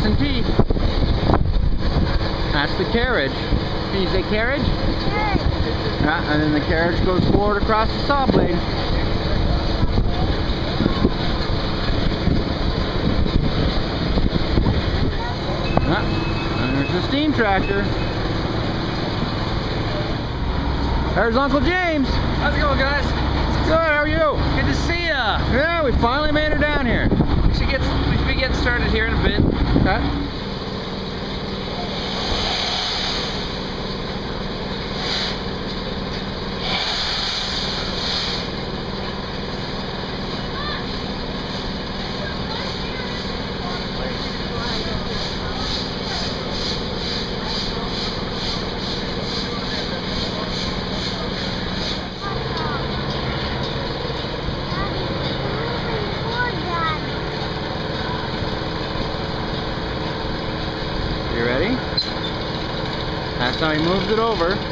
missing teeth. That's the carriage. Can you say carriage? Yeah, and then the carriage goes forward across the saw blade. And there's the steam tractor. There's Uncle James. How's it going, guys? Good, how are you? Good to see ya. Yeah, we finally made her down here. We should be getting started here in a bit. Okay. You ready? That's how he moves it over.